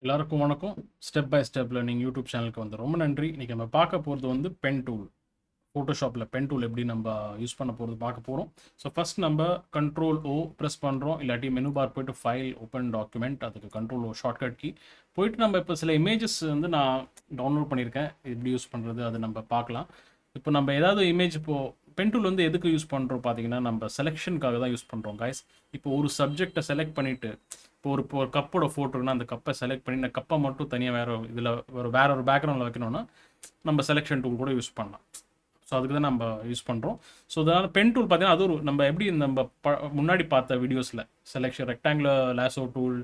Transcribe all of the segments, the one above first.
எல்லாருக்கும் வணக்கம். Step by step learning YouTube சேனலுக்கு வந்து ரொம்ப நன்றி. இன்றைக்கி நம்ம பார்க்க போகிறது வந்து பென் டூல். ஃபோட்டோஷாப்பில் பென் டூல் எப்படி நம்ம யூஸ் பண்ண போகிறது பார்க்க போகிறோம். ஸோ ஃபஸ்ட் நம்ம கண்ட்ரோல் ஓ ப்ரெஸ் பண்ணுறோம். இல்லாட்டி மெனு பார் போய்ட்டு ஃபைல் ஓப்பன் டாக்குமெண்ட், அதுக்கு கண்ட்ரோல் ஓ ஷார்ட்கட் கீ போயிட்டு நம்ம இப்போ சில இமேஜஸ் வந்து நான் டவுன்லோட் பண்ணியிருக்கேன். எப்படி யூஸ் பண்ணுறது அது நம்ம பார்க்கலாம். இப்போ நம்ம ஏதாவது இமேஜ் இப்போது பென் டூல் வந்து எதுக்கு யூஸ் பண்ணுறோம் பார்த்தீங்கன்னா, நம்ம செலெக்ஷனுக்காக தான் யூஸ் பண்ணுறோம் கைஸ். இப்போ ஒரு சப்ஜெக்டை செலக்ட் பண்ணிவிட்டு இப்போ ஒரு கப்போட ஃபோட்டோன்னா அந்த கப்பை செலக்ட் பண்ணி இந்த கப்பை மட்டும் தனியாக இதில் வேற ஒரு பேக்ரவுண்டில் வைக்கணும்னா நம்ம செலெக்ஷன் டூல் கூட யூஸ் பண்ணலாம். ஸோ அதுக்கு தான் நம்ம யூஸ் பண்ணுறோம். ஸோ அதனால் பென் டூல் பார்த்தீங்கன்னா அது ஒரு நம்ம எப்படி நம்ம முன்னாடி பார்த்த வீடியோஸில் selection rectangular lasso tool,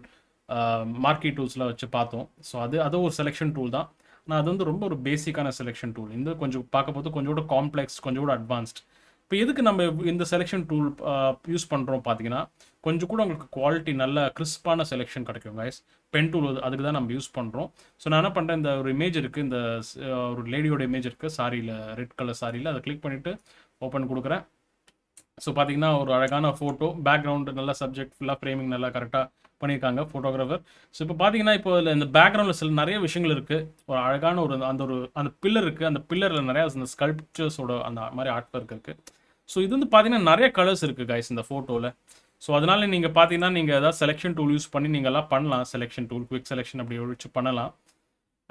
marquee டூல்ஸ்லாம் வச்சு பார்த்தோம். ஸோ அது ஒரு செலெக்ஷன் டூல் தான். ஆனால் அது வந்து ரொம்ப ஒரு பேசிக்கான செலெக்ஷன் டூல். இந்த கொஞ்சம் பார்க்க போது கொஞ்சம் கூட காம்ப்ளெக்ஸ், கொஞ்சம் கூட அட்வான்ஸ்ட். இப்போ எதுக்கு நம்ம இந்த செலெக்ஷன் டூல் யூஸ் பண்ணுறோம் பார்த்தீங்கன்னா, கொஞ்சம் கூட உங்களுக்கு குவாலிட்டி நல்ல கிறிஸ்பான செலெக்ஷன் கிடைக்கும் கைஸ். பென் டூல் அதுக்கு தான் நம்ம யூஸ் பண்ணுறோம். ஸோ நான் என்ன பண்ணுறேன், இந்த ஒரு இமேஜ் இருக்குது, இந்த ஒரு லேடியோட இமேஜ் இருக்குது சாரியில், ரெட் கலர் சாரியில். அதை கிளிக் பண்ணிவிட்டு ஓப்பன் கொடுக்குறேன். ஸோ பார்த்தீங்கன்னா ஒரு அழகான ஃபோட்டோ, பேக்ரவுண்டு நல்லா சப்ஜெக்ட் ஃபுல்லாக ஃப்ரேமிங் நல்லா கரெக்டாக பண்ணியிருக்காங்க ஃபோட்டோகிராஃபர். ஸோ இப்போ பார்த்தீங்கன்னா இப்போ அதில் இந்த பேக்ரவுண்டில் சில நிறைய விஷயங்கள் இருக்குது. ஒரு அழகான அந்த பில்லர் இருக்குது. அந்த பில்லரில் நிறையா அந்த ஸ்கல்ப்சர்ஸோட அந்த மாதிரி ஆர்ட் ஒர்க் இருக்குது. ஸோ இது வந்து பார்த்தீங்கன்னா நிறைய கலர்ஸ் இருக்குது கைஸ் இந்த ஃபோட்டோவில். ஸோ அதனால் நீங்கள் பார்த்தீங்கன்னா நீங்கள் ஏதாவது செலெக்ஷன் டூல் யூஸ் பண்ணி நீங்கள் எல்லாம் பண்ணலாம். செலெக்ஷன் டூல், குவிக் செலெக்ஷன் அப்படி வச்சு பண்ணலாம்.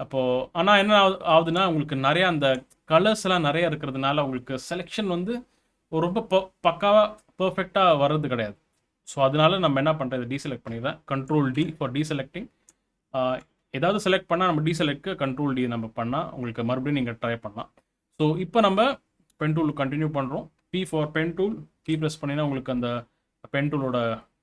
அப்போது ஆனால் என்ன ஆகுதுன்னா, உங்களுக்கு நிறையா அந்த கலர்ஸ் எல்லாம் நிறையா இருக்கிறதுனால உங்களுக்கு செலெக்ஷன் வந்து ஒரு ரொம்ப பக்காவாக பர்ஃபெக்டாக வர்றது கிடையாது. ஸோ அதனால நம்ம என்ன பண்ணுறது, டீசெலக்ட் பண்ணிடுறேன். Control D for deselecting. ஏதாவது செலக்ட் பண்ணால் நம்ம டீசெலக்ட்க்கு கண்ட்ரோல் டி நம்ம பண்ணால் உங்களுக்கு மறுபடியும் நீங்கள் ட்ரை பண்ணலாம். ஸோ இப்போ நம்ம பென் டூல் கண்டினியூ பண்ணுறோம். P for pen tool, key press பண்ணினா உங்களுக்கு அந்த பென் டூலோட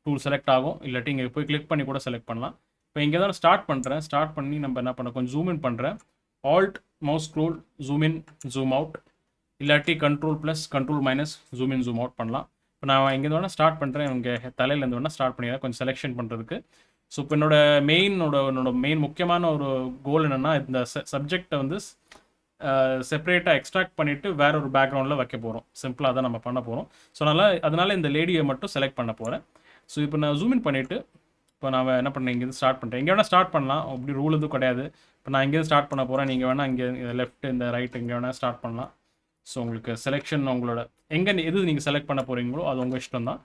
டூல் செலக்ட் ஆகும். இல்லாட்டி இங்கே போய் கிளிக் பண்ணி கூட செலக்ட் பண்ணலாம். இப்போ இங்கே தான் ஸ்டார்ட் பண்ணுறேன். ஸ்டார்ட் பண்ணி நம்ம என்ன பண்ண, கொஞ்சம் ஜூம் இன் பண்ணுறேன். Alt mouse scroll, zoom in, zoom out, இல்லாட்டி control plus control minus zoom in, zoom out பண்ணலாம். இப்போ நான் இங்கே வேணால் ஸ்டார்ட் பண்ணுறேன். இங்கே தலையிலேருந்து வேணால் ஸ்டார்ட் பண்ணிடுறேன் கொஞ்சம் செலெக்ஷன் பண்ணுறதுக்கு. ஸோ இப்போ என்னோட மெயின் முக்கியமான ஒரு கோல் என்னென்னா, இந்த சப்ஜெக்டை வந்து செப்பரேட்டாக எக்ஸ்ட்ராக்ட் பண்ணிவிட்டு வேற ஒரு பேக்ரவுண்டில் வைக்க போகிறோம். சிம்பிளாக தான் நம்ம பண்ண போகிறோம். ஸோ அதனால் இந்த லேடியை மட்டும் செலக்ட் பண்ண போகிறேன். ஸோ இப்போ நான் ஜூம் இன் பண்ணிவிட்டு இப்போ நான் என்ன பண்ணேன், இங்கேருந்து ஸ்டார்ட் பண்ணுறேன். இங்கே வேணால் ஸ்டார்ட் பண்ணலாம், அப்படி ரூல் எதுவும் கிடையாது. இப்போ நான் இங்கேருந்து ஸ்டார்ட் பண்ண போகிறேன். நீங்கள் வேணால் இங்கே லெஃப்ட், இந்த ரைட் இங்கே வேணால் ஸ்டார்ட் பண்ணலாம். ஸோ உங்களுக்கு செலெக்ஷன் உங்களோட எது நீங்கள் செலக்ட் பண்ண போகிறீங்களோ அது உங்கள் இஷ்டம் தான்.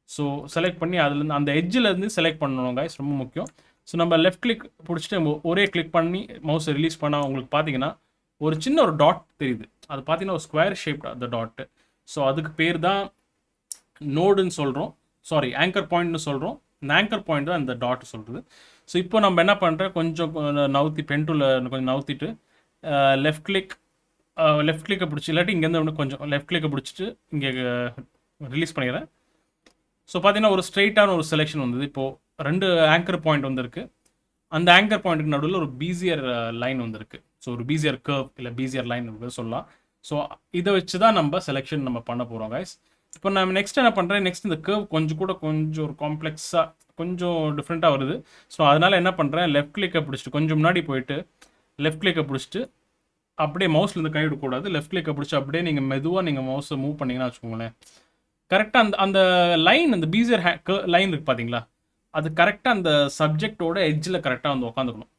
ஸோ செலக்ட் பண்ணி அதுலேருந்து அந்த எட்ஜிலேருந்து செலக்ட் பண்ணணும் கைஸ், ரொம்ப முக்கியம். ஸோ நம்ம லெஃப்ட் கிளிக் பிடிச்சிட்டு ஒரே கிளிக் பண்ணி மவுஸை ரிலீஸ் பண்ணால் உங்களுக்கு பார்த்தீங்கன்னா ஒரு சின்ன ஒரு டாட் தெரியுது. அது பார்த்தீங்கன்னா ஒரு ஸ்கொயர் ஷேப்ட் அந்த டாட்டு. ஸோ அதுக்கு பேர் தான் நோடுன்னு சொல்கிறோம், சாரி ஆங்கர் பாயிண்ட்னு சொல்கிறோம். இந்த ஆங்கர் பாயிண்ட் தான் இந்த டாட் சொல்கிறது. ஸோ இப்போ நம்ம என்ன பண்ணுறேன், கொஞ்சம் நவுத்தி பென் டூலில் கொஞ்சம் நவுத்திட்டு லெஃப்ட் கிளிக்கை பிடிச்சி, இல்லாட்டி இங்கேருந்து ஒன்று கொஞ்சம் லெஃப்ட் கிளிக்கை பிடிச்சிட்டு இங்கே ரிலீஸ் பண்ணிடுறேன். ஸோ பார்த்தீங்கன்னா ஒரு ஸ்ட்ரெயிட்டான ஒரு செலெக்ஷன் வந்தது. இப்போது 2 ஆங்கர் பாயிண்ட் வந்திருக்கு. அந்த ஆங்கர் பாயிண்ட்டுக்கு நடுவில் ஒரு பீசியர் லைன் வந்திருக்கு. ஸோ ஒரு பீசியர் கர்வ் இல்லை பீசியர் லைன் சொல்லலாம். ஸோ இதை வச்சு தான் நம்ம செலெக்ஷன் நம்ம பண்ண போகிறோம் கைஸ். இப்போ நான் நெக்ஸ்ட் என்ன பண்ணுறேன், நெக்ஸ்ட் இந்த கர்வ் கொஞ்சம் ஒரு காம்ப்ளெக்ஸாக கொஞ்சம் டிஃப்ரெண்ட்டாக வருது. ஸோ அதனால் என்ன பண்ணுறேன், லெஃப்ட் கிளிக்கை பிடிச்சிட்டு கொஞ்சம் முன்னாடி போயிட்டு லெஃப்ட் கிளிக்கை பிடிச்சிட்டு அப்படியே மவுஸ்லேருந்து கை விடக்கூடாது. லெஃப்ட் கிளிக்கை பிடிச்சி அப்படியே நீங்கள் மெதுவாக நீங்கள் மவுஸை மூவ் பண்ணிங்கன்னா வச்சுக்கோங்களேன், கரெக்டாக அந்த லைன், அந்த பீசியர் லைன் இருக்குது பார்த்தீங்களா, அது கரெக்டாக அந்த சப்ஜெக்டோட எட்ஜில் கரெக்டாக வந்து உட்காந்துக்கணும்.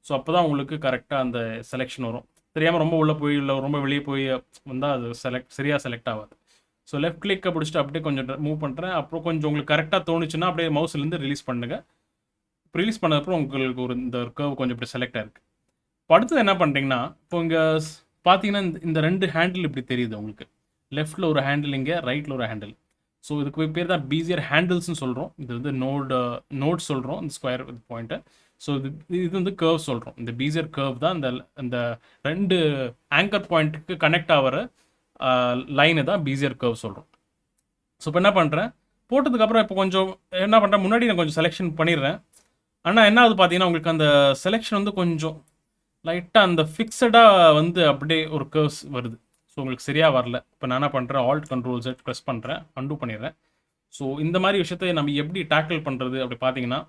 ஸோ அப்போ தான் உங்களுக்கு கரெக்டாக அந்த செலெக்ஷன் வரும். தெரியாமல் ரொம்ப உள்ளே போய் இல்லை ரொம்ப வெளியே போய் வந்தால் அது சரியாக செலக்ட் ஆகாது. ஸோ லெஃப்ட் கிளிக்கை பிடிச்சிட்டு அப்படியே கொஞ்சம் மூவ் பண்ணுறேன். அப்புறம் கொஞ்சம் உங்களுக்கு கரெக்டாக தோணுச்சுன்னா அப்படியே மவுஸ்லேருந்து ரிலீஸ் பண்ணுங்கள். ரிலீஸ் பண்ணதுக்கப்புறம் உங்களுக்கு இந்த கர்வ் கொஞ்சம் இப்படி செலக்ட் ஆகிருக்கு. இப்போ அடுத்தது என்ன பண்ணுறீங்கன்னா, இப்போ இங்கே பார்த்தீங்கன்னா இந்த 2 ஹேண்டில் இப்படி தெரியுது உங்களுக்கு. லெஃப்ட்டில் ஒரு ஹேண்டில், இங்கே ரைட்டில் ஒரு ஹேண்டில். ஸோ இதுக்கு பேர் தான் பீசியர் ஹேண்டில்ஸ்னு சொல்கிறோம். இது வந்து நோட் சொல்கிறோம், இந்த ஸ்கொயர் பாயிண்ட்டை. ஸோ இது வந்து கர்வ் சொல்கிறோம். இந்த பீசியர் கர்வ் தான் இந்த 2 ஆங்கர் பாயிண்ட்டுக்கு கனெக்ட் ஆகிற லைனை தான் பீசியர் கர்வ் சொல்கிறோம். ஸோ இப்போ என்ன பண்ணுறேன், போட்டதுக்கப்புறம் இப்போ கொஞ்சம் என்ன பண்ணுறேன், முன்னாடி நான் கொஞ்சம் செலெக்ஷன் பண்ணிடுறேன். ஆனால் என்ன ஆகுது பார்த்தீங்கன்னா, உங்களுக்கு அந்த செலெக்ஷன் வந்து கொஞ்சம் லைட்டாக அந்த ஃபிக்ஸடாக வந்து அப்படியே ஒரு கர்வ்ஸ் வருது. ஸோ உங்களுக்கு சரியாக வரல. இப்போ நான் என்ன பண்ணுறேன், ஆல்ட் கண்ட்ரோல் Z ப்ரெஸ் பண்ணுறேன், அன்டூ பண்ணிடுறேன். ஸோ இந்த மாதிரி விஷயத்தை நம்ம எப்படி டேக்கிள் பண்ணுறது அப்படி பார்த்தீங்கன்னா,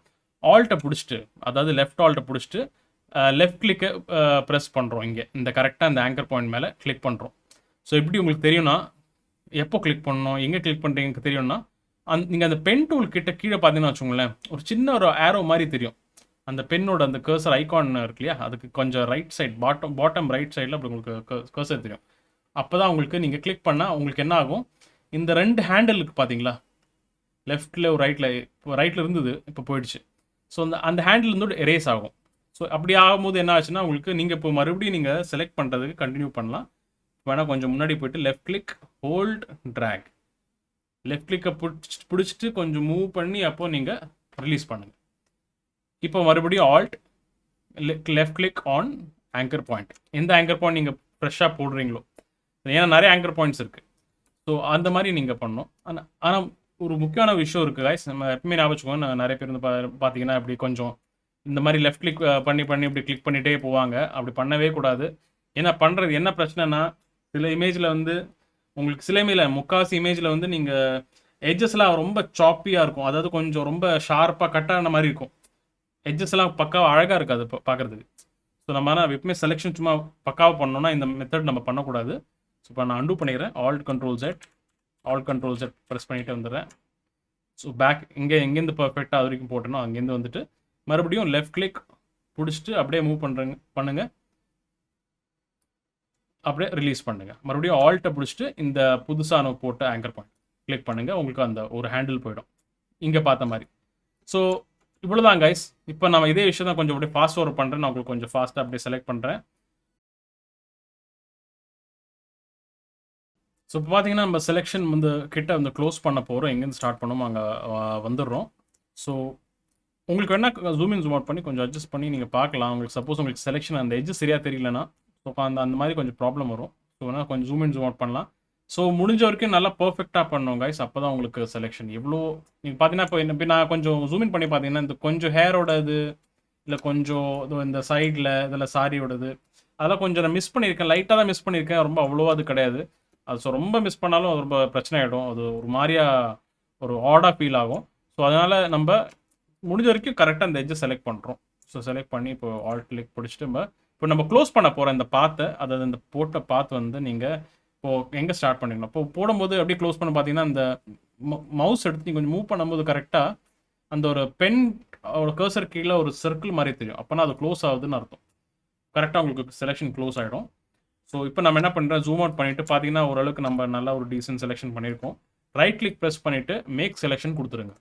ஆல்ட்டை பிடிச்சிட்டு, அதாவது லெஃப்ட் ஆல்ட்டை பிடிச்சிட்டு லெஃப்ட் கிளிக்கை ப்ரெஸ் பண்ணுறோம். இங்கே இந்த கரெக்டாக இந்த ஆங்கர் பாயிண்ட் மேலே கிளிக் பண்ணுறோம். ஸோ எப்படி உங்களுக்கு தெரியும்னா, எப்போ கிளிக் பண்ணணும், எங்கே கிளிக் பண்ணுறீங்க தெரியும்னா, நீங்கள் அந்த பென் டூல் கிட்ட கீழே பார்த்தீங்கன்னா வச்சுக்கோங்களேன், ஒரு சின்ன ஒரு ஆரோ மாதிரி தெரியும். அந்த பென்னோட அந்த கர்சர் ஐகான் இருக்கு இல்லையா, அதுக்கு கொஞ்சம் ரைட் சைட் பாட்டம் ரைட் சைடில் அப்படி உங்களுக்கு கர்சர் தெரியும். அப்போ தான் உங்களுக்கு நீங்கள் கிளிக் பண்ணால் உங்களுக்கு என்ன ஆகும், இந்த 2 ஹேண்டிலுக்கு பார்த்தீங்களா, லெஃப்ட்டில் ஒரு ரைட்டில் இருந்தது, இப்போ போயிடுச்சு. ஸோ அந்த ஹேண்டில் வந்து எரேஸ் ஆகும். ஸோ அப்படி ஆகும்போது என்ன ஆச்சுன்னா, உங்களுக்கு நீங்கள் இப்போ மறுபடியும் நீங்கள் செலக்ட் பண்ணுறதுக்கு கண்டினியூ பண்ணலாம். வேணால் கொஞ்சம் முன்னாடி போயிட்டு left click hold drag, left கிளிக்கை பிடிச்சிட்டு கொஞ்சம் மூவ் பண்ணி அப்போ நீங்கள் ரிலீஸ் பண்ணுங்கள். இப்போ மறுபடியும் alt left click on anchor point. எந்த ஆங்கர் பாயிண்ட் நீங்கள் ஃப்ரெஷ்ஷாக போடுறீங்களோ, ஏன்னா நிறைய ஆங்கர் பாயிண்ட்ஸ் இருக்குது. ஸோ அந்த மாதிரி நீங்கள் பண்ணணும். ஆனால் ஒரு முக்கியமான விஷயம் இருக்குது காய்ஸ், நம்ம எப்பவுமே ஞாபகம் வச்சுக்கோங்க. நிறைய பேர் வந்து பார்த்தீங்கன்னா இப்படி கொஞ்சம் இந்த மாதிரி லெஃப்ட் கிளிக் பண்ணி இப்படி கிளிக் பண்ணிகிட்டே போவாங்க. அப்படி பண்ணவே கூடாது. ஏன்னா பண்ணுறது என்ன பிரச்சனைனா, சில இமேஜில் வந்து உங்களுக்கு சில இமேஜில் முக்கால்வாசி இமேஜில் வந்து நீங்கள் எட்ஜஸ்லாம் ரொம்ப சாப்பியாக இருக்கும். அதாவது கொஞ்சம் ரொம்ப ஷார்ப்பாக கட்டான மாதிரி இருக்கும். எட்ஜஸ் எல்லாம் பக்காவாக அழகாக இருக்காது பார்க்குறதுக்கு. ஸோ நம்ம ஆனால் எப்பவுமே செலெக்ஷன் சும்மா பக்காவாக பண்ணோன்னா இந்த மெத்தட் நம்ம பண்ணக்கூடாது. ஸோ இப்போ நான் அன்டூ பண்ணிக்கிறேன். ஆல்ட் கண்ட்ரோல் செட் ப்ரெஸ் பண்ணிட்டு வந்துடுறேன். ஸோ பேக் எங்கேருந்து பர்ஃபெக்டாக அது வரைக்கும் போட்டனோ அங்கேருந்து வந்துட்டு மறுபடியும் லெஃப்ட் கிளிக் பிடிச்சிட்டு அப்படியே மூவ் பண்ணுங்கள். அப்படியே ரிலீஸ் பண்ணுங்கள். மறுபடியும் ஆல்ட்டை பிடிச்சிட்டு இந்த புதுசாக நம்ம போட்ட ஆங்கர் பாயிண்ட் கிளிக் பண்ணுங்கள். உங்களுக்கு அந்த ஒரு ஹேண்டில் போயிடும் இங்கே பார்த்த மாதிரி. ஸோ இவ்வளோதான் கைஸ். இப்போ நம்ம இதே விஷயம் தான் கொஞ்சம் அப்படியே ஃபாஸ்ட் ஃபார்வர்ட் பண்ணுறேன். நான் உங்களுக்கு கொஞ்சம் ஃபாஸ்ட்டாக அப்படியே செலக்ட் பண்ணுறேன். ஸோ இப்போ பார்த்தீங்கன்னா நம்ம செலெக்ஷன் வந்து கிட்ட வந்து க்ளோஸ் பண்ண போகிறோம். எங்கேருந்து ஸ்டார்ட் பண்ணோமோ அங்கே வந்துடுறோம். ஸோ உங்களுக்கு வேணால் ஜூம் இன் ஜூம் அவுட் பண்ணி கொஞ்சம் அட்ஜஸ்ட் பண்ணி நீங்கள் பார்க்கலாம். உங்களுக்கு சப்போஸ் உங்களுக்கு செலெக்ஷன் அந்த எட்ஜ் சரியாக தெரியலனா, ஸோ அந்த மாதிரி கொஞ்சம் ப்ராப்ளம் வரும். ஸோ வேணால் கொஞ்சம் ஜூம் இன் ஜூம் அவுட் பண்ணலாம். ஸோ முடிஞ்ச வரைக்கும் நல்லா பர்ஃபெக்டாக பண்ணோம் கைஸ். அப்போ தான் உங்களுக்கு செலெக்ஷன் எவ்வளோ நீங்கள் பார்த்தீங்கன்னா இப்போ நான் கொஞ்சம் ஜூம் இன் பண்ணி பார்த்தீங்கன்னா இந்த கொஞ்சம் ஹேரோட இது இல்லை கொஞ்சம் இந்த சைடில் இதில் சாரியோடது அதெல்லாம் கொஞ்சம் நான் மிஸ் பண்ணியிருக்கேன். லைட்டாக தான் மிஸ் பண்ணியிருக்கேன். ரொம்ப அவ்வளோவா அது கிடையாது. அது ஸோ ரொம்ப மிஸ் பண்ணாலும் அது ரொம்ப பிரச்சனை ஆகிடும். அது ஒரு மாதிரியா ஒரு ஆடாக ஃபீல் ஆகும். ஸோ அதனால் நம்ம முடிஞ்ச வரைக்கும் கரெக்டாக அந்த எட்ஜை செலக்ட் பண்ணுறோம். ஸோ செலக்ட் பண்ணி இப்போ ஆல்ட் கிளிக் பிடிச்சிட்டு இப்போ நம்ம க்ளோஸ் பண்ண போகிற இந்த பாத்தை, அதாவது இந்த போட்ட பாத் வந்து நீங்கள் இப்போது எங்கே ஸ்டார்ட் பண்ணிடணும். இப்போ போடும்போது அப்படியே க்ளோஸ் பண்ண பார்த்தீங்கன்னா அந்த மவுஸ் எடுத்து நீங்கள் கொஞ்சம் மூவ் பண்ணும்போது கரெக்டாக அந்த ஒரு பென் கர்சர் கீழே ஒரு சர்க்கிள் மாதிரி தெரியும். அப்போனா அது க்ளோஸ் ஆகுதுன்னு அர்த்தம். கரெக்டாக உங்களுக்கு செலெக்ஷன் க்ளோஸ் ஆகிடும். ஸோ இப்போ நம்ம என்ன பண்ணுறோம், ஜூம் அவுட் பண்ணிவிட்டு பார்த்தீங்கன்னா ஓரளவுக்கு நம்ம நல்லா ஒரு டீசென்ட் செலெக்ஷன் பண்ணியிருக்கோம். ரைட் கிளிக் ப்ரெஸ் பண்ணிவிட்டு மேக் செலெக்ஷன் கொடுத்துருங்க.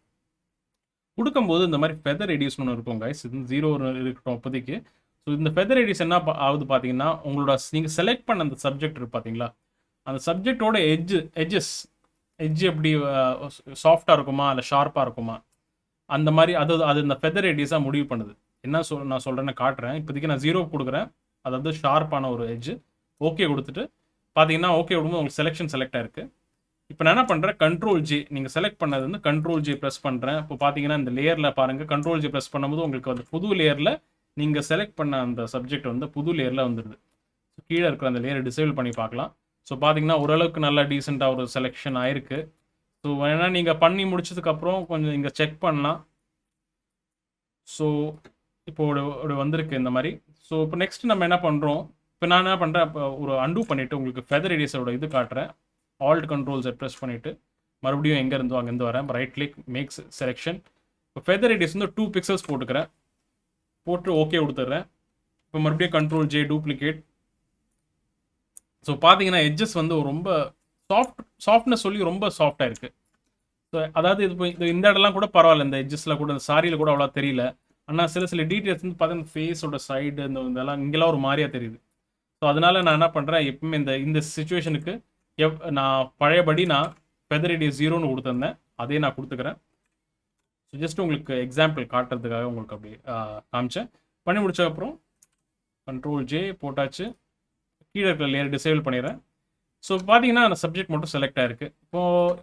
கொடுக்கும்போது இந்த மாதிரி ஃபெதர் ரெடியூஸ் ஒன்று இருக்கும் கைஸ். இது 0 இருக்கட்டும் அப்போதைக்கு. ஸோ இந்த ஃபெதர் ரெடியூஸ் என்ன ஆகுது பார்த்தீங்கன்னா, உங்களோட நீங்கள் செலக்ட் பண்ண அந்த சப்ஜெக்ட் இருக்கு பார்த்தீங்களா, அந்த சப்ஜெக்டோட எட்ஜ் எப்படி சாஃப்டாக இருக்குமா இல்லை ஷார்ப்பாக இருக்குமா, அந்த மாதிரி அது இந்த ஃபெதர் ரெடியூஸாக முடிவு பண்ணுது. என்ன நான் சொல்கிறேன்னு காட்டுறேன். இப்போதைக்கு நான் 0 கொடுக்குறேன். அதாவது ஷார்ப்பான ஒரு எட்ஜ். ஓகே கொடுத்துட்டு பார்த்தீங்கன்னா ஓகே விடும்போது உங்களுக்கு செலெக்ஷன் செலக்ட் ஆயிருக்கு. இப்போ நான் என்ன பண்ணுறேன், Ctrl+J நீங்கள் செலக்ட் பண்ணது வந்து Ctrl+J ப்ரெஸ் பண்ணுறேன். இப்போ பார்த்தீங்கன்னா இந்த லேயரில் பாருங்கள், Ctrl+J ப்ரெஸ் பண்ணும்போது உங்களுக்கு அந்த புது லேயரில் நீங்கள் செலக்ட் பண்ண அந்த சப்ஜெக்ட் வந்து புது லேயரில் வந்துடுது. ஸோ கீழே இருக்கிற அந்த லேயரை டிசேபிள் பண்ணி பார்க்கலாம். ஸோ பார்த்தீங்கன்னா ஓரளவுக்கு நல்லா டீசெண்டாக ஒரு செலெக்ஷன் ஆயிருக்கு. ஸோ வேணா நீங்கள் பண்ணி முடிச்சதுக்கப்புறம் கொஞ்சம் இங்கே செக் பண்ணலாம். ஸோ இப்போ ஒரு வந்திருக்கு இந்த மாதிரி. ஸோ இப்போ நெக்ஸ்ட் நம்ம என்ன பண்ணுறோம், இப்போ நான் என்ன பண்ணுறேன், இப்போ ஒரு அன்டூ பண்ணிவிட்டு உங்களுக்கு ஃபெதர் ரெடியூஸரோட இது காட்டுறேன். ஆல்ட் Ctrl+Z ப்ரெஸ் பண்ணிவிட்டு மறுபடியும் எங்கே இருந்தோ அங்கேருந்து வரேன். Right click makes selection. இப்போ ஃபெதர் ரெடியூஸ் வந்து 2 பிக்சல்ஸ் போட்டுக்கிறேன். போட்டு ஓகே கொடுத்துட்றேன். இப்போ மறுபடியும் Ctrl+J டூப்ளிகேட். ஸோ பார்த்தீங்கன்னா எட்ஜஸ் வந்து ரொம்ப சாஃப்ட்னஸ் சொல்லி ரொம்ப சாஃப்டாக இருக்குது. ஸோ அதாவது இது இந்த இடம்லாம் கூட பரவாயில்ல, இந்த எட்ஜஸில் கூட இந்த சாரியில் கூட அவ்வளோ தெரியல. ஆனால் சில டீட்டெயில்ஸ் வந்து பார்த்தீங்கன்னா ஃபேஸோட சைடு இதெல்லாம் இங்கெல்லாம் ஒரு மாதிரியாக தெரியுது. ஸோ அதனால் நான் என்ன பண்ணுறேன், எப்பவுமே இந்த சுச்சுவேஷனுக்கு நான் பழையபடி நான் ஃபெதர் ரெடியூஸ் 0ன்னு கொடுத்துருந்தேன். அதே நான் கொடுத்துக்கிறேன். ஸோ ஜஸ்ட் உங்களுக்கு எக்ஸாம்பிள் காட்டுறதுக்காக உங்களுக்கு அப்படி காமிச்சேன். பண்ணி முடிச்சதுக்கப்புறம் Ctrl+J போட்டாச்சு. கீழே இருக்கிற லேயர் டிசேபிள் பண்ணிடுறேன். ஸோ பார்த்தீங்கன்னா அந்த சப்ஜெக்ட் மட்டும் செலக்ட் ஆகிருக்கு. இப்போது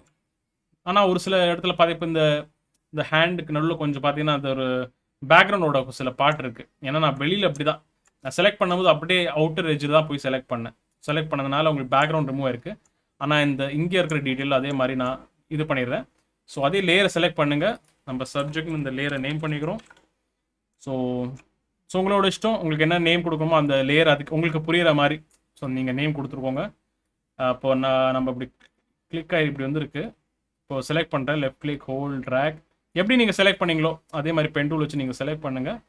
ஆனால் ஒரு சில இடத்துல இப்போ இந்த ஹேண்டுக்கு நடுவில் கொஞ்சம் பார்த்தீங்கன்னா அது ஒரு பேக்ரவுண்டோட சில பார்ட் இருக்குது. ஏன்னா நான் வெளியில் அப்படி தான் நான் செலக்ட் பண்ணும்போது அப்படியே அவுட்டர் எட்ஜில் தான் போய் செலக்ட் பண்ணதுனால உங்களுக்கு பேக்ரவுண்ட் ரிமூவ் ஆயிருக்கு. ஆனால் இங்கே இருக்கிற டீட்டெயில் அதே மாதிரி நான் இது பண்ணிடுறேன். ஸோ அதே லேயரை செலக்ட் பண்ணுங்கள். நம்ம சப்ஜெக்ட்னு இந்த லேயரை நேம் பண்ணிக்கிறோம். ஸோ உங்களோட இஷ்டம், உங்களுக்கு என்ன நேம் கொடுக்கணுமோ அந்த லேயர் அதுக்கு உங்களுக்கு புரிகிற மாதிரி ஸோ நீங்கள் நேம் கொடுத்துருக்கோங்க. இப்போ நம்ம இப்படி கிளிக் ஆகி இப்படி வந்துருக்கு. இப்போது செலக்ட் பண்ணுறேன். Left click hold drag. எப்படி நீங்கள் செலக்ட் பண்ணீங்களோ அதே மாதிரி பென் டூல் வச்சு நீங்கள் செலக்ட் பண்ணுங்கள்.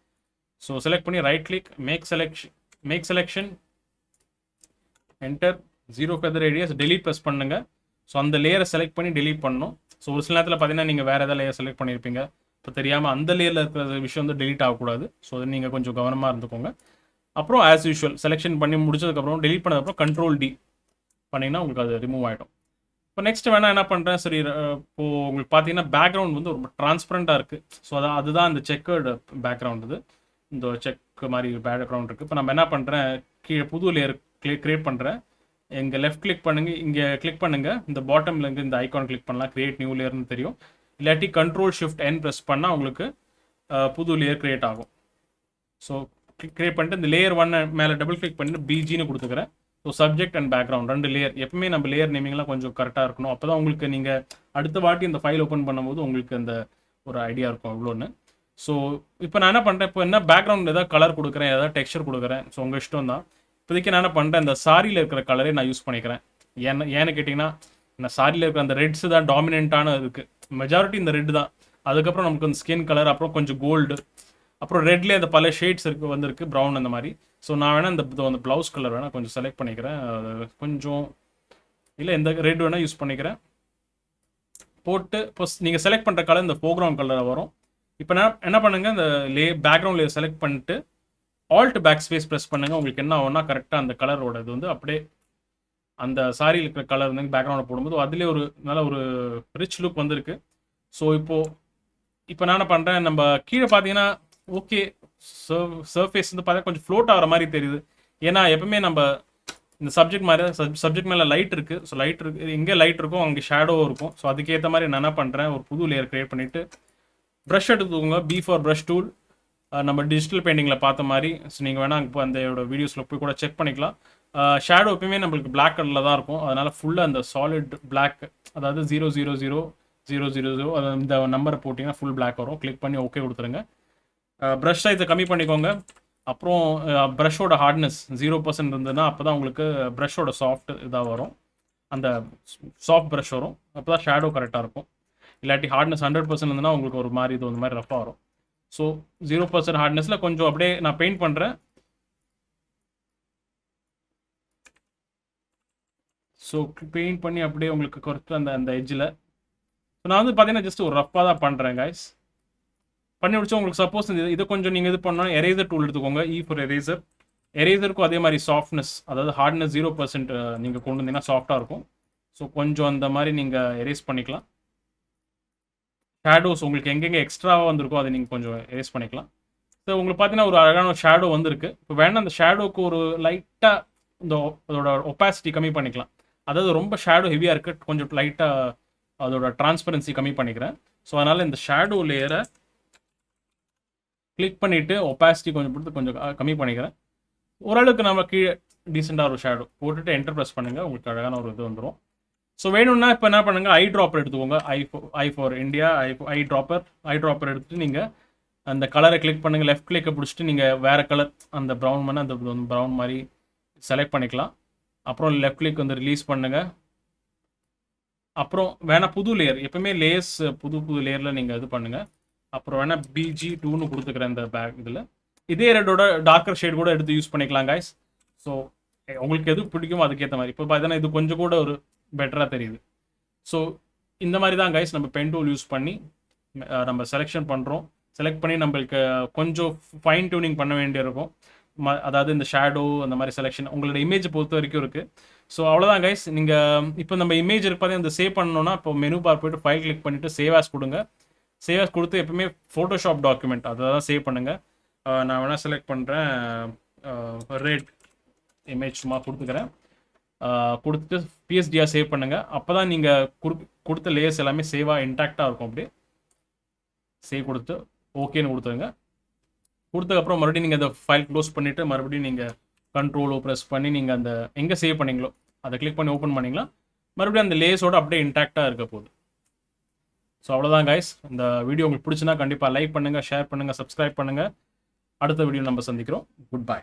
ஸோ செலக்ட் பண்ணி right click, make selection, enter, 0 feather radius, delete press பண்ணுங்க. ஸோ அந்த லேயரை செலக்ட் பண்ணி delete பண்ணணும். ஸோ ஒரு சில நேரத்தில் பார்த்தீங்கன்னா நீங்கள் வேறு ஏதாவது லேயர் செலக்ட் பண்ணியிருப்பீங்க, இப்போ தெரியாமல் அந்த லேயரில் இருக்கிற விஷயம் வந்து delete ஆகக்கூடாது. ஸோ அது நீங்கள் கொஞ்சம் கவனமாக இருந்துக்கோங்க. அப்புறம் ஆஸ் யூஷுவல் செலெக்ஷன் பண்ணி முடிச்சதுக்கப்புறம் delete பண்ணதுக்கப்புறம் Ctrl D பண்ணிங்கன்னா உங்களுக்கு அது ரிமூவ் ஆகிடும். இப்போ நெக்ஸ்ட் வேணால் என்ன பண்ணுறேன், சரி இப்போது உங்களுக்கு பார்த்தீங்கன்னா பேக்ரவுண்ட் வந்து ரொம்ப டிரான்ஸ்பரண்ட்டாக இருக்குது. ஸோ அதுதான் அந்த செக்கர்டு பேக்ரவுண்ட். இது இந்த செக் மாதிரி பேக்ரவுண்ட் இருக்குது. இப்போ நம்ம என்ன பண்ணுறேன், கீழே புது லேயர் கிரியேட் பண்ணுறேன். இங்கே லெஃப்ட் கிளிக் பண்ணுங்கள், இங்கே கிளிக் பண்ணுங்கள், இந்த பாட்டமில் இருந்து இந்த ஐக்கான் கிளிக் பண்ணலாம், கிரியேட் நியூ லேயர்னு தெரியும். இல்லாட்டி Ctrl+Shift+N ப்ரெஸ் பண்ணால் உங்களுக்கு புது லேயர் கிரியேட் ஆகும். ஸோ கிரியேட் பண்ணிட்டு இந்த லேயர் 1 மேலே டபுள் கிளிக் பண்ணிட்டு பிஜின்னு கொடுத்துக்கிறேன். So subject and background 2 layer. எப்பவுமே நம்ம லேயர் நேமிங்லாம் கொஞ்சம் கரெக்டாக இருக்கணும். அப்போ தான் உங்களுக்கு நீங்கள் அடுத்த வாட்டி இந்த ஃபைல் ஓப்பன் பண்ணும்போது உங்களுக்கு அந்த ஒரு ஐடியா இருக்கும் இவ்வளோன்னு. ஸோ இப்போ நான் என்ன பண்ணுறேன், இப்போ என்ன பேக்ரவுண்ட் ஏதாவது கலர் கொடுக்குறேன், ஏதாவது டெக்ஸ்சர் கொடுக்குறேன். ஸோ உங்கள் இஷ்டம் தான். இப்போதைக்கு நான் என்ன பண்ணுறேன், இந்த சாரியில் இருக்கிற கலரே நான் யூஸ் பண்ணிக்கிறேன். ஏன்னு கேட்டிங்கன்னா, இந்த சாரியில் இருக்கிற அந்த ரெட்ஸ் தான் டாமினெண்ட்டான இருக்குது. மெஜாரிட்டி இந்த ரெட் தான். அதுக்கப்புறம் நமக்கு அந்த ஸ்கின் கலர், அப்புறம் கொஞ்சம் கோல்டு, அப்புறம் ரெட்லேயே அந்த பல ஷேட்ஸ் வந்திருக்கு, ப்ரௌன் அந்த மாதிரி. ஸோ நான் வேணால் இந்த ப்ளவுஸ் கலர் வேணால் கொஞ்சம் செலக்ட் பண்ணிக்கிறேன். கொஞ்சம் இல்லை இந்த ரெட் வேணால் யூஸ் பண்ணிக்கிறேன். போட்டு இப்போ நீங்கள் செலக்ட் பண்ணுற கலர் இந்த ஃபோக்ரவுண்ட் கலராக வரும். இப்போ நான் என்ன பண்ணுங்கள், இந்த பேக்ரவுண்ட் லேயர் செலக்ட் பண்ணிட்டு ஆல்ட் பேக் ஸ்பேஸ் ப்ரெஸ் பண்ணுங்கள். உங்களுக்கு என்ன ஆகும்னா கரெக்டாக அந்த கலரோட இது வந்து அப்படியே அந்த சாரியில் இருக்கிற கலர் வந்து பேக்ரவுண்டில் போடும்போது அதிலே ஒரு நல்ல ஒரு ரிச் லுக் வந்திருக்கு. ஸோ இப்போ நான் என்ன பண்ணுறேன், நம்ம கீழே பார்த்தீங்கன்னா ஓகே சர்ஃபேஸ் வந்து பார்த்தா கொஞ்சம் ஃப்ளோட் ஆகிற மாதிரி தெரியுது. ஏன்னா எப்பவுமே நம்ம இந்த சப்ஜெக்ட் மேலே லைட் இருக்குது. ஸோ லைட் இருக்குது, எங்கே லைட் இருக்கும் அங்கே ஷேடோவும் இருக்கும். ஸோ அதுக்கேற்ற மாதிரி நான் என்ன பண்ணுறேன், ஒரு புது லேயர் க்ரியேட் பண்ணிவிட்டு ப்ரஷ் எடுத்துக்கோங்க. B4 ப்ரஷ் டூல், நம்ம டிஜிட்டல் பெயிண்டிங்கில் பார்த்த மாதிரி. ஸோ நீங்கள் வேணால் இப்போ அந்த வீடியோஸில் போய் கூட செக் பண்ணிக்கலாம். ஷேடோ எப்பயுமே நம்மளுக்கு பிளாக் கலரில் தான் இருக்கும். அதனால் ஃபுல்லாக அந்த சாலிட் பிளாக், அதாவது 0000000 அது இந்த நம்பரை போட்டிங்கன்னா ஃபுல் பிளாக் வரும். கிளிக் பண்ணி ஓகே கொடுத்துருங்க. ப்ரஷ் சைஸை கம்மி பண்ணிக்கோங்க. அப்புறம் ப்ரஷோட ஹார்ட்னஸ் 0% இருந்ததுன்னா அப்போ தான் உங்களுக்கு ப்ரஷோட சாஃப்ட் இதாக வரும், அந்த சாஃப்ட் ப்ரஷ் வரும். அப்போ தான் ஷேடோ கரெக்டாக இருக்கும். இல்லாட்டி ஹார்ட்னஸ் 100% இருந்ததுன்னா உங்களுக்கு ஒரு மாதிரி இது மாதிரி ரஃபாக வரும். ஸோ 0% ஹார்ட்னஸில் கொஞ்சம் அப்படியே நான் பெயிண்ட் பண்ணுறேன். ஸோ பெயிண்ட் பண்ணி அப்படியே உங்களுக்கு குறைத்து அந்த எட்ஜில். ஸோ நான் வந்து பார்த்தீங்கன்னா ஜஸ்ட் ஒரு ரஃபாக தான் பண்ணுறேன் கைஸ். பண்ணி முடிச்சா உங்களுக்கு சப்போஸ் இதை கொஞ்சம் நீங்கள் இது பண்ணால் எரேசர் டூல் எடுத்துக்கோங்க. For eraser. எரேசருக்கும் அதே மாதிரி சாஃப்ட்னஸ், அதாவது ஹார்ட்னஸ் 0% நீங்கள் கொண்டு வந்தீங்கன்னா சாஃப்டாக இருக்கும். ஸோ கொஞ்சம் அந்த மாதிரி நீங்கள் எரேஸ் பண்ணிக்கலாம். ஷேடோஸ் உங்களுக்கு எங்கெங்கே எக்ஸ்ட்ராவாக வந்திருக்கோ அதை நீங்கள் கொஞ்சம் எரேஸ் பண்ணிக்கலாம். ஸோ உங்களுக்கு பார்த்தீங்கன்னா ஒரு அழகான ஷேடோ வந்திருக்கு. இப்போ வேணால் அந்த ஷேடோக்கு ஒரு லைட்டாக அதோட ஒப்பாசிட்டி கம்மி பண்ணிக்கலாம். அதாவது ரொம்ப ஷேடோ ஹெவியாக இருக்குது, கொஞ்சம் லைட்டாக அதோட டிரான்ஸ்பரன்சி கம்மி பண்ணிக்கிறேன். ஸோ அதனால் இந்த ஷேடோ லேயரை கிளிக் பண்ணிவிட்டு ஒப்பாசிட்டி கொஞ்சம் கொடுத்து கொஞ்சம் கம்மி பண்ணிக்கிறேன். ஓரளவுக்கு நம்ம கீழே டீசெண்டாக ஒரு ஷேடோ போட்டுட்டு என்டர் ப்ரெஸ் பண்ணுங்கள். உங்களுக்கு அழகான ஒரு இது வந்துடும். ஸோ வேணும்னா இப்போ என்ன பண்ணுங்கள், ஐ ட்ராப்பர் எடுத்துக்கோங்க. I for India, I dropper எடுத்துகிட்டு நீங்கள் அந்த கலரை கிளிக் பண்ணுங்கள். லெஃப்ட் கிளிக்கை பிடிச்சிட்டு நீங்கள் வேறு கலர் அந்த ப்ரௌன் பண்ண அந்த ப்ரௌன் மாதிரி செலக்ட் பண்ணிக்கலாம். அப்புறம் லெஃப்ட் கிளிக் வந்து ரிலீஸ் பண்ணுங்கள். அப்புறம் வேணால் புது லேயர், எப்பவுமே லேயர்ஸ் புது லேயரில் நீங்கள் இது பண்ணுங்கள். அப்புறம் வேணால் BG2ன்னு கொடுத்துக்கிறேன் இந்த இதில். இதே ரெட்டோட டார்க்கர் ஷேட் கூட எடுத்து யூஸ் பண்ணிக்கலாம் கைஸ். ஸோ உங்களுக்கு எது பிடிக்குமோ அதுக்கேற்ற மாதிரி. இப்போ பார்த்தீங்கன்னா இது கொஞ்சம் கூட ஒரு பெட்டராக தெரியுது. ஸோ இந்த மாதிரி தான் கைஸ் நம்ம பென் டூல் யூஸ் பண்ணி நம்ம செலெக்ஷன் பண்ணுறோம். செலக்ட் பண்ணி நம்மளுக்கு கொஞ்சம் ஃபைன் டியூனிங் பண்ண வேண்டியிருக்கும். அதாவது இந்த ஷேடோ அந்த மாதிரி செலெக்ஷன் உங்களோட இமேஜ் பொறுத்த வரைக்கும் இருக்குது. ஸோ அவ்வளோதான் கைஸ். நீங்கள் இப்போ நம்ம இமேஜ் பார்த்தீங்கன்னா இந்த சேவ் பண்ணணும்னா இப்போ மெனு பார் போய்ட்டு ஃபைல் கிளிக் பண்ணிவிட்டு சேவ் ஆஸ் கொடுங்க. சேவ் ஆஸ் கொடுத்து எப்பவுமே ஃபோட்டோஷாப் டாக்குமெண்ட் அதை தான் சேவ் பண்ணுங்கள். நான் வேணால் செலக்ட் பண்ணுறேன், ரெட் இமேஜ் சும்மா கொடுத்துக்கிறேன். கொடுத்துட்டு PSDயாக சேவ் பண்ணுங்கள். அப்போ தான் நீங்கள் கொடுத்த லேயர்ஸ் எல்லாமே சேவாக இன்டாக்டாக இருக்கும். அப்படியே சேவ் கொடுத்து ஓகேன்னு கொடுத்துருங்க. கொடுத்ததுக்கப்புறம் மறுபடியும் நீங்கள் அந்த ஃபைல் க்ளோஸ் பண்ணிவிட்டு மறுபடியும் நீங்கள் Ctrl ப்ரெஸ் பண்ணி நீங்கள் அந்த எங்கே சேவ் பண்ணிங்களோ அதை கிளிக் பண்ணி ஓப்பன் பண்ணிங்களா, மறுபடியும் அந்த லேயர்ஸோடு அப்படியே இன்டாக்டாக இருக்க போகுது. ஸோ அவ்வளோதான் கைஸ். இந்த வீடியோ உங்களுக்கு பிடிச்சுன்னா கண்டிப்பாக லைக் பண்ணுங்கள், ஷேர் பண்ணுங்கள், சப்ஸ்கிரைப் பண்ணுங்கள். அடுத்த வீடியோ நம்ம சந்திக்கிறோம். Good bye.